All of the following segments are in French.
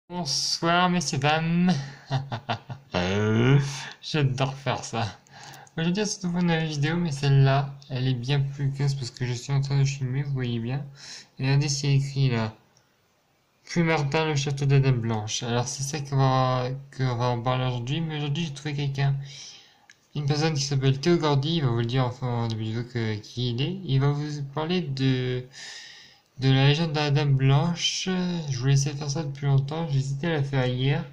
Bonsoir messieurs dames. J'adore faire ça. Aujourd'hui on se retrouve pour une nouvelle vidéo, mais celle-là, elle est bien plus classe parce que je suis en train de filmer, vous voyez bien. Et regardez ce qu'il y a écrit là. Puis Martin, le château de la Dame Blanche. Alors c'est ça qu'on va en parler aujourd'hui, mais aujourd'hui j'ai trouvé quelqu'un. Une personne qui s'appelle Théo Gordy, il va vous le dire en début de vidéo qui il est. Il va vous parler de la légende de la Dame Blanche. Je voulais essayer de faire ça depuis longtemps, j'ai hésité à la faire hier.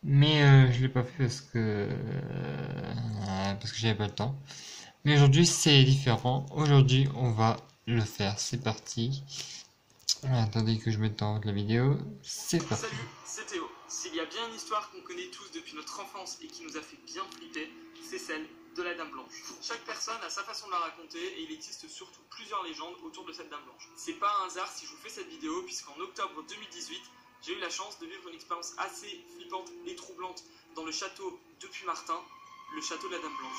Mais je l'ai pas fait parce que j'avais pas le temps. Mais aujourd'hui c'est différent. Aujourd'hui on va le faire. C'est parti. Attendez que je mette en haut de la vidéo. C'est parti. Salut, c'est Théo. S'il y a bien une histoire qu'on connaît tous depuis notre enfance et qui nous a fait bien flipper, c'est celle de la Dame Blanche. Chaque personne a sa façon de la raconter et il existe surtout plusieurs légendes autour de cette Dame Blanche. C'est pas un hasard si je vous fais cette vidéo puisqu'en octobre 2018, j'ai eu la chance de vivre une expérience assez flippante et troublante dans le château de Puymartin, le château de la Dame Blanche.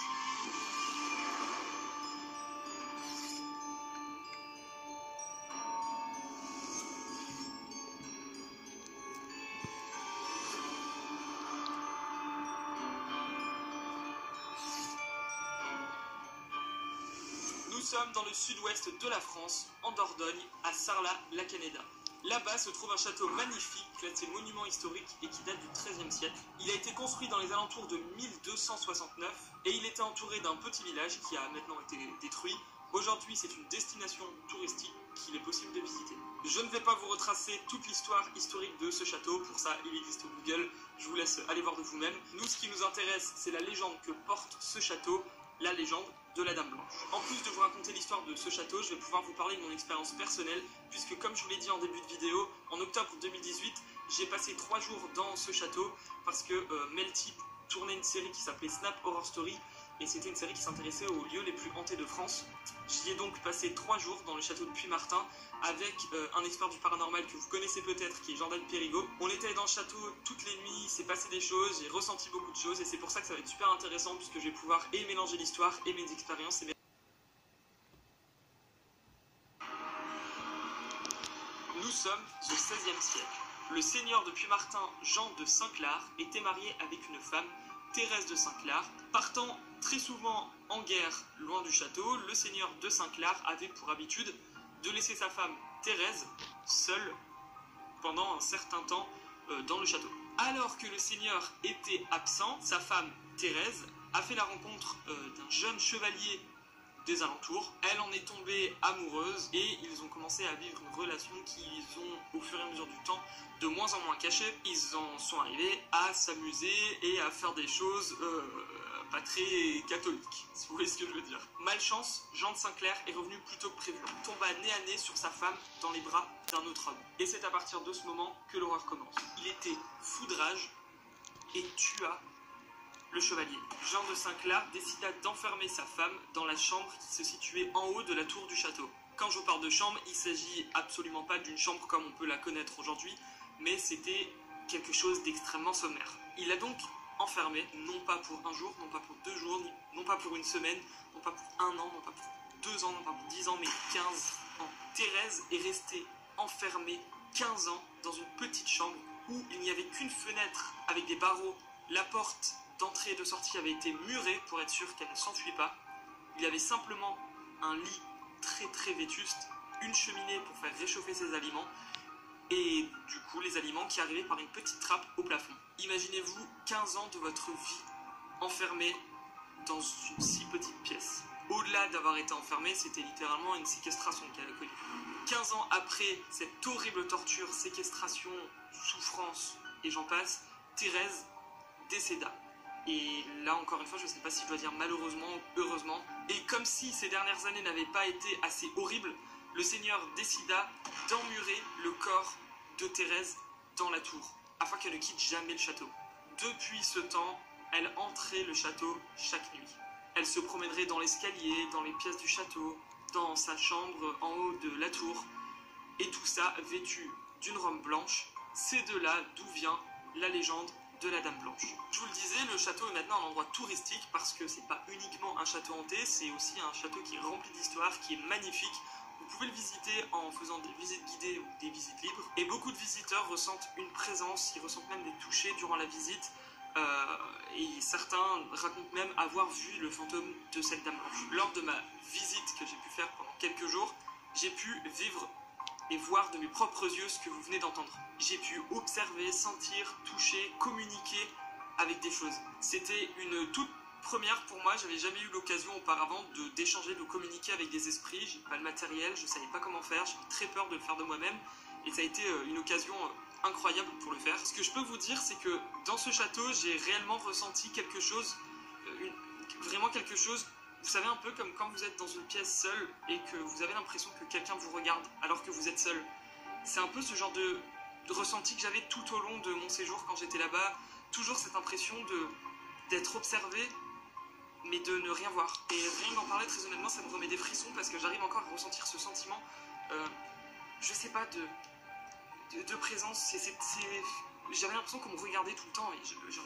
Nous sommes dans le sud-ouest de la France, en Dordogne, à Sarlat-la-Canéda. Là-bas se trouve un château magnifique, classé monument historique et qui date du XIIIe siècle. Il a été construit dans les alentours de 1269 et il était entouré d'un petit village qui a maintenant été détruit. Aujourd'hui, c'est une destination touristique qu'il est possible de visiter. Je ne vais pas vous retracer toute l'histoire historique de ce château, pour ça il existe Google, je vous laisse aller voir de vous-même. Nous, ce qui nous intéresse, c'est la légende que porte ce château, la légende de la Dame Blanche. En plus de vous raconter l'histoire de ce château, je vais pouvoir vous parler de mon expérience personnelle, puisque comme je vous l'ai dit en début de vidéo, en octobre 2018, j'ai passé 3 jours dans ce château, parce que Melty tournait une série qui s'appelait Snap Horror Story, et c'était une série qui s'intéressait aux lieux les plus hantés de France. J'y ai donc passé 3 jours dans le château de Puymartin, avec un expert du paranormal que vous connaissez peut-être, qui est Jordan Périgot. On était dans le château toutes les nuits, il s'est passé des choses, j'ai ressenti beaucoup de choses, et c'est pour ça que ça va être super intéressant, puisque je vais pouvoir et mélanger l'histoire et mes expériences. Nous sommes au XVIe siècle. Le seigneur de Puymartin, Jean de Saint-Clar, était marié avec une femme, Thérèse de Saint-Clar. Partant très souvent en guerre loin du château, le seigneur de Saint-Clar avait pour habitude de laisser sa femme Thérèse seule pendant un certain temps dans le château. Alors que le seigneur était absent, sa femme Thérèse a fait la rencontre d'un jeune chevalier des alentours. Elle en est tombée amoureuse et ils ont commencé à vivre une relation qu'ils ont, au fur et à mesure du temps, de moins en moins cachée. Ils en sont arrivés à s'amuser et à faire des choses pas très catholiques, si vous voyez ce que je veux dire. Malchance, Jean de Saint-Clar est revenu plus tôt que prévu. Il tomba nez à nez sur sa femme dans les bras d'un autre homme. Et c'est à partir de ce moment que l'horreur commence. Il était fou de rage et tua le chevalier. Jean de Saint-Clar décida d'enfermer sa femme dans la chambre qui se situait en haut de la tour du château. Quand je parle de chambre, il ne s'agit absolument pas d'une chambre comme on peut la connaître aujourd'hui, mais c'était quelque chose d'extrêmement sommaire. Il l'a donc enfermé, non pas pour un jour, non pas pour 2 jours, non pas pour une semaine, non pas pour 1 an, non pas pour 2 ans, non pas pour 10 ans, mais 15 ans. Thérèse est restée enfermée 15 ans dans une petite chambre où il n'y avait qu'une fenêtre avec des barreaux. La porte d'entrée et de sortie avait été murée pour être sûr qu'elle ne s'enfuit pas. Il y avait simplement un lit très très vétuste, une cheminée pour faire réchauffer ses aliments et du coup les aliments qui arrivaient par une petite trappe au plafond. Imaginez-vous 15 ans de votre vie enfermée dans une si petite pièce. Au-delà d'avoir été enfermée, c'était littéralement une séquestration qu'elle a connue. 15 ans après cette horrible torture, séquestration, souffrance et j'en passe, Thérèse décéda. Et là, encore une fois, je ne sais pas si je dois dire malheureusement ou heureusement. Et comme si ces dernières années n'avaient pas été assez horribles, le seigneur décida d'emmurer le corps de Thérèse dans la tour, afin qu'elle ne quitte jamais le château. Depuis ce temps, elle entrait le château chaque nuit. Elle se promènerait dans l'escalier, dans les pièces du château, dans sa chambre en haut de la tour, et tout ça vêtu d'une robe blanche. C'est de là d'où vient la légende de la Dame Blanche. Je vous le disais, le château est maintenant un endroit touristique parce que c'est pas uniquement un château hanté, c'est aussi un château qui est rempli d'histoire, qui est magnifique, où Vous pouvez le visiter en faisant des visites guidées ou des visites libres. Et beaucoup de visiteurs ressentent une présence, ils ressentent même des touchés durant la visite. Et certains racontent même avoir vu le fantôme de cette dame blanche. Lors de ma visite que j'ai pu faire pendant quelques jours, j'ai pu vivre et voir de mes propres yeux ce que vous venez d'entendre. J'ai pu observer, sentir, toucher, communiquer avec des choses. C'était une toute première pour moi, j'avais jamais eu l'occasion auparavant d'échanger, de communiquer avec des esprits, j'ai pas le matériel, je savais pas comment faire, j'avais très peur de le faire de moi-même, et ça a été une occasion incroyable pour le faire. Ce que je peux vous dire, c'est que dans ce château, j'ai réellement ressenti quelque chose, vraiment quelque chose. Vous savez, un peu comme quand vous êtes dans une pièce seule et que vous avez l'impression que quelqu'un vous regarde alors que vous êtes seul. C'est un peu ce genre de ressenti que j'avais tout au long de mon séjour quand j'étais là-bas. Toujours cette impression d'être observé, mais de ne rien voir. Et rien d'en parler, très honnêtement, ça me remet des frissons parce que j'arrive encore à ressentir ce sentiment, je sais pas, de présence. J'avais l'impression qu'on me regardait tout le temps et j'en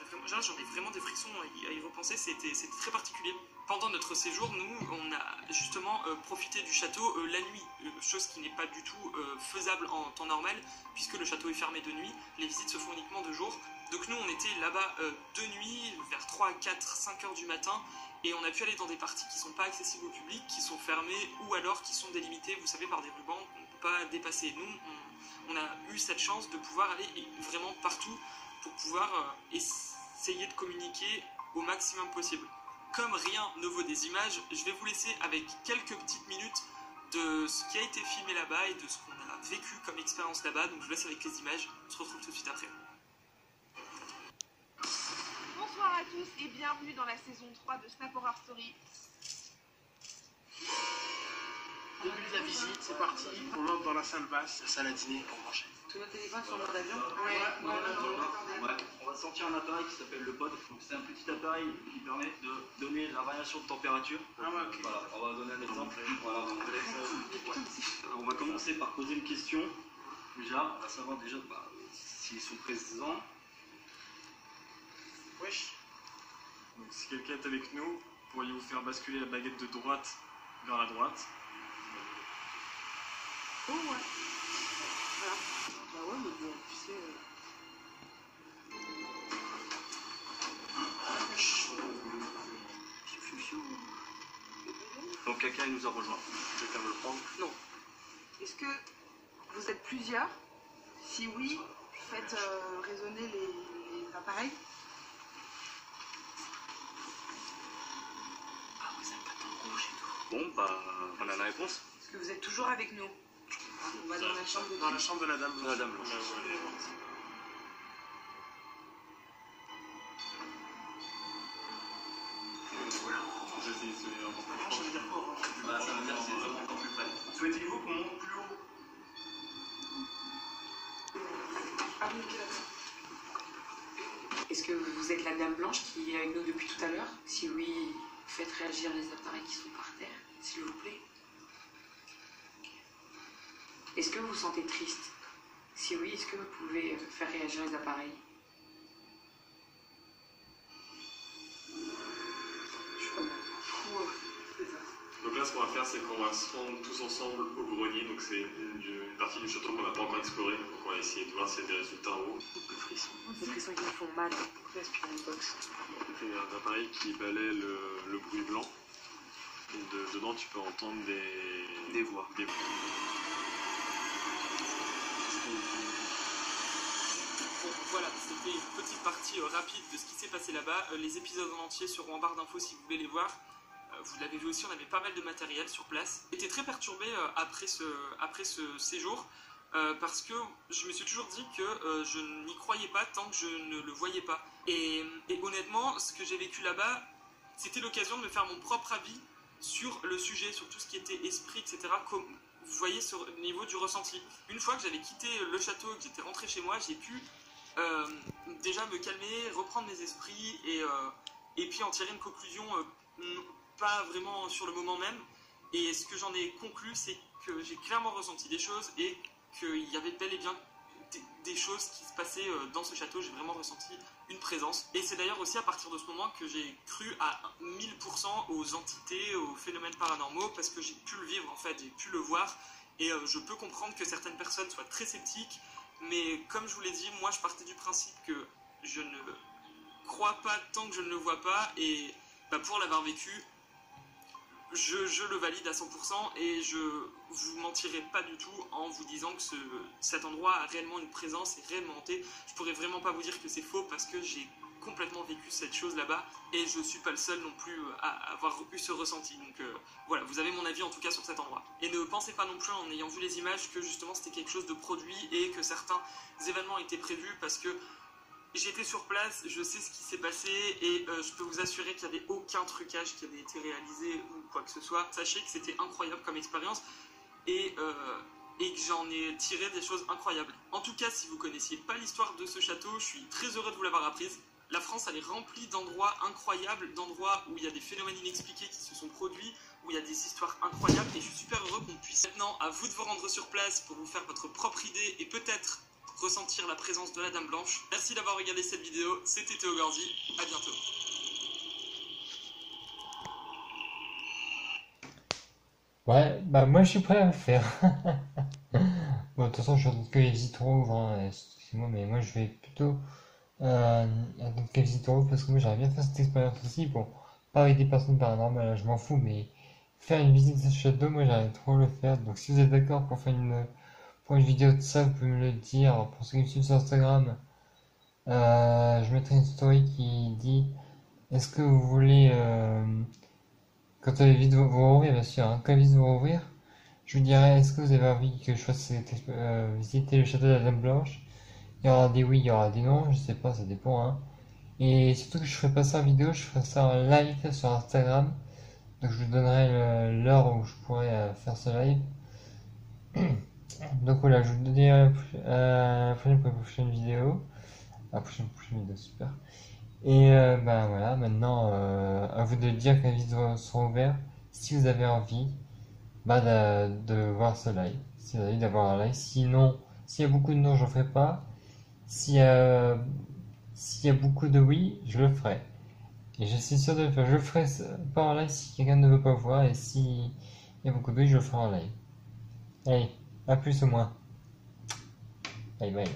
ai vraiment des frissons à y repenser. C'était très particulier. Pendant notre séjour, nous, on a justement profité du château la nuit, chose qui n'est pas du tout faisable en temps normal, puisque le château est fermé de nuit, les visites se font uniquement de jour. Donc nous, on était là-bas de nuit, vers 3, 4, 5 heures du matin, et on a pu aller dans des parties qui ne sont pas accessibles au public, qui sont fermées, ou alors qui sont délimitées, vous savez, par des rubans qu'on ne peut pas dépasser. Nous, on a eu cette chance de pouvoir aller vraiment partout pour pouvoir essayer de communiquer au maximum possible. Comme rien ne vaut des images, je vais vous laisser avec quelques petites minutes de ce qui a été filmé là-bas et de ce qu'on a vécu comme expérience là-bas. Donc je vous laisse avec les images, on se retrouve tout de suite après. Bonsoir à tous et bienvenue dans la saison 3 de Snap Horror Story. Début de la visite, c'est parti. On entre dans la salle basse, la salle à dîner pour manger. Tous nos téléphones sont en mode avion. Ouais, on va sortir un appareil qui s'appelle le pod. C'est un petit appareil qui permet de donner la variation de température. Ah ouais, ok. Voilà, on va donner un exemple. Voilà, on va commencer par poser une question. Déjà, on va savoir déjà s'ils sont présents. Wesh. Donc si quelqu'un est avec nous, pourriez-vous faire basculer la baguette de droite vers la droite? Oh ouais. Voilà. Bah ouais, mais bon, tu sais... Donc quelqu'un il nous a rejoint. Quelqu'un veut le prendre? Non. Est-ce que vous êtes plusieurs? Si oui, faites résonner les appareils. Ah, vous êtes pas tant rouge et tout. Bon, bah, on a la réponse. Est-ce que vous êtes toujours avec nous? On va dans la chambre de... Dans la chambre de la dame blanche. La dame blanche. Ça veut dire que c'est encore plus près. Souhaitez-vous qu'on monte plus haut? Ah oui, ok, d'accord. Est-ce que vous êtes la dame blanche qui est avec nous depuis tout à l'heure? Si oui, faites réagir les appareils qui sont par terre, s'il vous plaît. Est-ce que vous vous sentez triste? Si oui, est-ce que vous pouvez faire réagir les appareils? Donc là, ce qu'on va faire, c'est qu'on va se rendre tous ensemble au grenier. Donc c'est une partie du château qu'on n'a pas encore explorée. Donc on va essayer de voir s'il y a des résultats en haut. Des frissons qui me font mal. Respirer une box. C'est un appareil qui balaie le bruit blanc. Et dedans, tu peux entendre Des voix. Bon, voilà, c'était une petite partie rapide de ce qui s'est passé là-bas. Les épisodes en entier seront en barre d'infos si vous voulez les voir. Vous l'avez vu aussi, on avait pas mal de matériel sur place. J'étais très perturbé après ce séjour parce que je me suis toujours dit que je n'y croyais pas tant que je ne le voyais pas. Et honnêtement, ce que j'ai vécu là-bas, c'était l'occasion de me faire mon propre avis sur le sujet, sur tout ce qui était esprit, etc. Comme vous voyez sur le niveau du ressenti. Une fois que j'avais quitté le château, que j'étais rentré chez moi, j'ai pu déjà me calmer, reprendre mes esprits et puis en tirer une conclusion pas vraiment sur le moment même. Et ce que j'en ai conclu, c'est que j'ai clairement ressenti des choses et qu'il y avait bel et bien des choses qui se passaient dans ce château. J'ai vraiment ressenti une présence. Et c'est d'ailleurs aussi à partir de ce moment que j'ai cru à 1000% aux entités, aux phénomènes paranormaux, parce que j'ai pu le vivre en fait, j'ai pu le voir. Et je peux comprendre que certaines personnes soient très sceptiques, mais comme je vous l'ai dit, moi je partais du principe que je ne crois pas tant que je ne le vois pas, et pour l'avoir vécu, je le valide à 100% et je vous mentirai pas du tout en vous disant que cet endroit a réellement une présence et réellement hanté. Je pourrais vraiment pas vous dire que c'est faux parce que j'ai complètement vécu cette chose là-bas et je suis pas le seul non plus à avoir eu ce ressenti. Donc voilà, vous avez mon avis en tout cas sur cet endroit. Et ne pensez pas non plus en ayant vu les images que justement c'était quelque chose de produit et que certains événements étaient prévus, parce que j'étais sur place, je sais ce qui s'est passé et je peux vous assurer qu'il n'y avait aucun trucage qui avait été réalisé ou quoi que ce soit. Sachez que c'était incroyable comme expérience et que j'en ai tiré des choses incroyables. En tout cas, si vous ne connaissiez pas l'histoire de ce château, je suis très heureux de vous l'avoir apprise. La France, elle est remplie d'endroits incroyables, d'endroits où il y a des phénomènes inexpliqués qui se sont produits, où il y a des histoires incroyables, et je suis super heureux qu'on puisse. Maintenant, à vous de vous rendre sur place pour vous faire votre propre idée et peut-être ressentir la présence de la Dame Blanche. Merci d'avoir regardé cette vidéo, c'était Théo Gordy, à bientôt. Ouais, bah moi je suis prêt à le faire. Bon, de toute façon, je suis en train que les visites rouvrent, hein, excusez-moi, mais moi je vais plutôt attendre que les visites rouvrent parce que moi j'aimerais bien faire cette expérience aussi. Bon, pas avec des personnes paranormales, là, je m'en fous, mais faire une visite de ce château, moi j'aimerais trop le faire. Donc si vous êtes d'accord pour faire pour une vidéo de ça, vous pouvez me le dire. Pour ceux qui me suivent sur Instagram, je mettrai une story qui dit est-ce que vous voulez, quand les visites vont rouvrir, bien sûr, hein, quand les visites vont rouvrir, je vous dirai est-ce que vous avez envie que je fasse visiter le château de la Dame Blanche. Il y aura des oui, il y aura des non, je sais pas, ça dépend. Hein. Et surtout que je ferai pas ça en vidéo, je ferai ça en live sur Instagram. Donc je vous donnerai l'heure où je pourrai faire ce live. Donc voilà, je vous dis à la prochaine pour une prochaine vidéo. À la prochaine vidéo, super. Et ben voilà, maintenant à vous de dire que les vidéos seront ouvertes si vous avez envie de voir ce live. Si vous avez envie d'avoir un live. Sinon, s'il y a beaucoup de non, je ne ferai pas. S'il y a beaucoup de oui, je le ferai. Et je suis sûr de le faire. Je le ferai pas en live si quelqu'un ne veut pas voir. Et s'il y a beaucoup de oui, je le ferai en live. Allez, à plus ou moins. Bye bye.